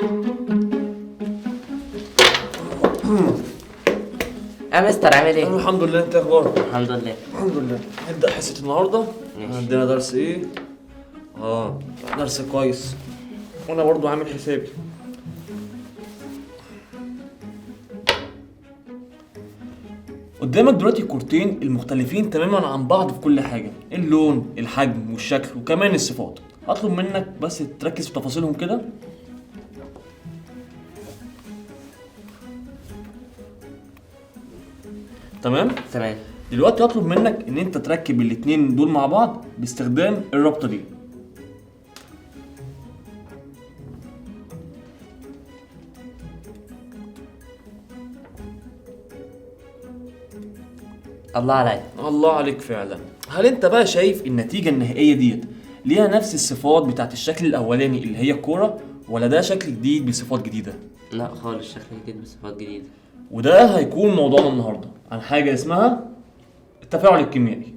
يا مستر عامل ايه؟ الحمد لله. انت اخبارك؟ الحمد لله. الحمد لله. نبدأ حصة النهارده. ماشي. عندنا درس ايه؟ درس كويس، وانا برضو عامل حسابي. قدامك دلوقتي كورتين المختلفين تماما عن بعض في كل حاجة، اللون، الحجم والشكل وكمان الصفات. هطلب منك بس تركز في تفاصيلهم كده. تمام؟ تمام. دلوقتي هطلب منك ان انت تركب الاتنين دول مع بعض باستخدام الرابطة دي. الله عليا. الله عليك فعلا. هل انت بقى شايف النتيجة النهائية ديت ليها نفس الصفات بتاعت الشكل الاولاني اللي هي الكورة، ولا ده شكل جديد بصفات جديدة؟ لا خالص، شكل جديد بصفات جديدة. وده هيكون موضوعنا النهاردة عن حاجة اسمها التفاعل الكيميائي.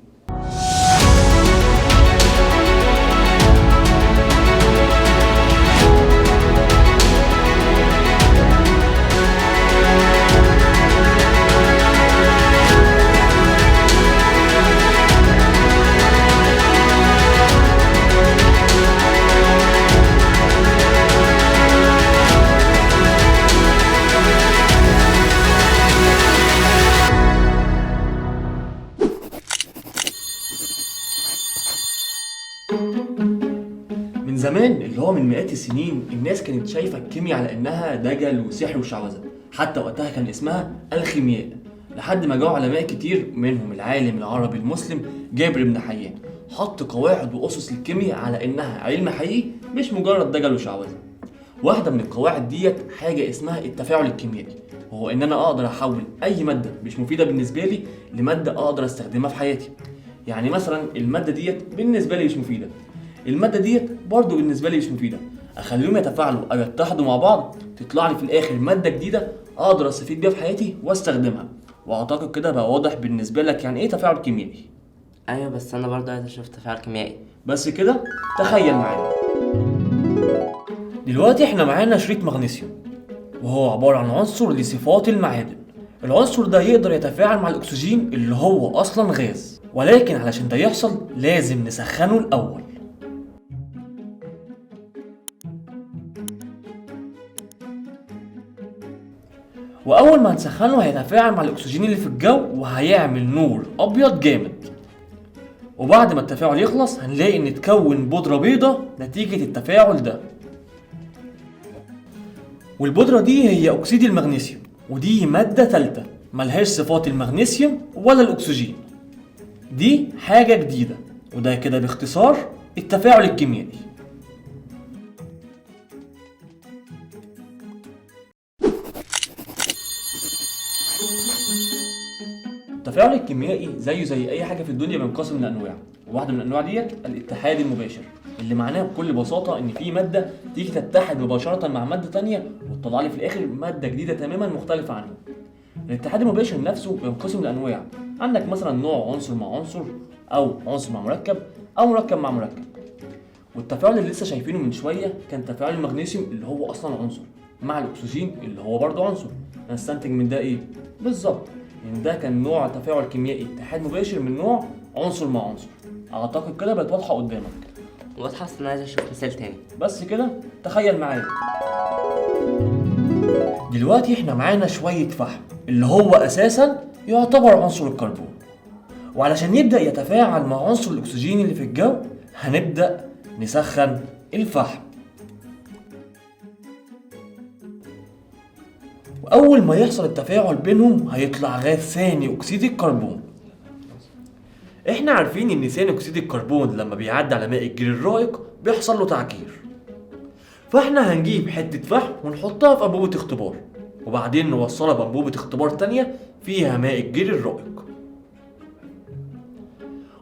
من زمان، اللي هو من مئات السنين، الناس كانت شايفة الكيمياء على انها دجل وسحر وشعوذة. حتى وقتها كان اسمها الخيمياء، لحد ما جاء علماء كتير منهم العالم العربي المسلم جابر بن حيان حط قواعد واسس للكيمياء على انها علم حقيقي مش مجرد دجل وشعوذة. واحدة من القواعد ديت حاجة اسمها التفاعل الكيميائي، وهو ان انا اقدر احول اي مادة مش مفيدة بالنسبة لي لمادة اقدر استخدمها في حياتي. يعني مثلا المادة ديت بالنسبة لي مش مفيدة، المادة ديت برضو بالنسبة لي مش مفيدة، اخليهم يتفاعلوا او يتحدوا مع بعض تطلع لي في الاخر مادة جديدة اقدر استفيد بيها في حياتي واستخدمها. واعتقد كده بقى واضح بالنسبة لك يعني ايه تفاعل كيميائي. ايوه، بس انا برضه عايز اشوف تفاعل كيميائي. بس كده تخيل معايا. دلوقتي احنا معانا شريط مغنيسيوم، وهو عبارة عن عنصر لصفات المعادن. العنصر ده يقدر يتفاعل مع الاكسجين اللي هو اصلا غاز، ولكن علشان ده يحصل لازم نسخنه الاول. واول ما نسخنه هيتفاعل مع الاكسجين اللي في الجو وهيعمل نور ابيض جامد. وبعد ما التفاعل يخلص هنلاقي ان اتكون بودرة بيضة نتيجة التفاعل ده. والبودرة دي هي اكسيد المغنيسيوم، ودي مادة ثالثة ملهاش صفات المغنيسيوم ولا الاكسجين. دي حاجة جديدة، وده كده باختصار التفاعل الكيميائي. التفاعل الكيميائي زيه زي اي حاجه في الدنيا بينقسم لانواع، وواحده من الانواع ديت الاتحاد المباشر، اللي معناه بكل بساطه ان في ماده تيجي تتحد مباشره مع ماده تانية وتطلع لي في الاخر ماده جديده تماما مختلفه عنها. الاتحاد المباشر نفسه بينقسم لانواع، عندك مثلا نوع عنصر مع عنصر، او عنصر مع مركب، او مركب مع مركب. والتفاعل اللي لسه شايفينه من شويه كان تفاعل المغنيسيوم اللي هو اصلا عنصر مع الاكسجين اللي هو برضه عنصر. هنستنتج من ده ايه بالظبط؟ ان ده كان نوع تفاعل كيميائي اتحاد مباشر من نوع عنصر مع عنصر. اعتقد كده بقت واضحه قدامك. واضحة، بس انا عايز اشوف مثال تاني. بس كده تخيل معايا. دلوقتي احنا معانا شويه فحم اللي هو اساسا يعتبر عنصر الكربون، وعلشان يبدا يتفاعل مع عنصر الاكسجين اللي في الجو هنبدا نسخن الفحم. واول ما يحصل التفاعل بينهم هيطلع غاز ثاني اكسيد الكربون. احنا عارفين ان ثاني اكسيد الكربون لما بيعدي على ماء الجير الرائق بيحصل له تعكير، فاحنا هنجيب حتة فحم ونحطها في انبوبة اختبار، وبعدين نوصلها بانبوبة اختبار تانية فيها ماء الجير الرائق.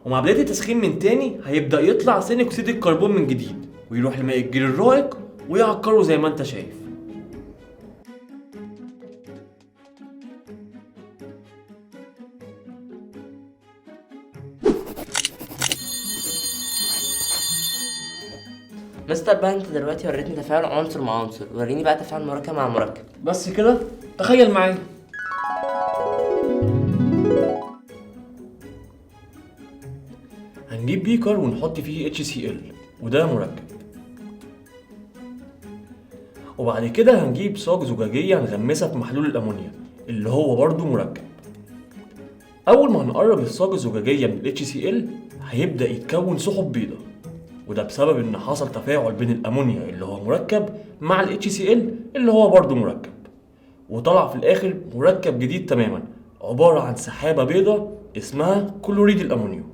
ومع بداية التسخين من تاني هيبدأ يطلع ثاني اكسيد الكربون من جديد ويروح لماء الجير الرائق ويعكره زي ما انت شايف. مستر مستر بقى انت دلوقتي وريتني تفاعل عنصر مع عنصر، وريني بقى تفاعل مركب مع مركب. بس كده؟ تخيل معايا. هنجيب بيكر ونحط فيه HCl وده مركب، وبعد كده هنجيب صاج زجاجية هنغمسها في محلول الأمونيا اللي هو برضو مركب. أول ما هنقرب الصاج الزجاجية من HCl هيبدأ يتكون سحب بيضة، وده بسبب إن حصل تفاعل بين الأمونيا اللي هو مركب مع ال HCl اللي هو برضو مركب، وطلع في الآخر مركب جديد تماما عبارة عن سحابة بيضة اسمها كلوريد الأمونيوم.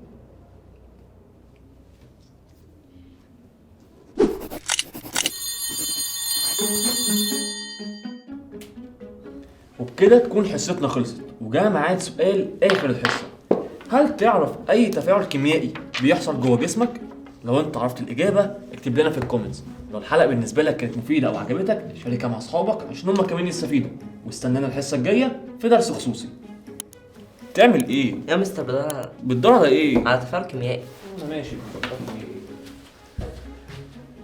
وبكده تكون حصتنا خلصت، وجاء ميعاد سؤال آخر الحصة. هل تعرف أي تفاعل كيميائي بيحصل جوه جسمك؟ لو أنت عرفت الإجابة اكتب لنا في الكومنتس. لو الحلقة بالنسبة لك كانت مفيدة أو عجبتك شاركها مع أصحابك عشان هما كمان يستفيدوا، واستنانا الحصة الجاية في درس خصوصي. تعمل إيه؟ يا مستر بدل بتدور على إيه؟ على تفاعل كيميائي. ماشي.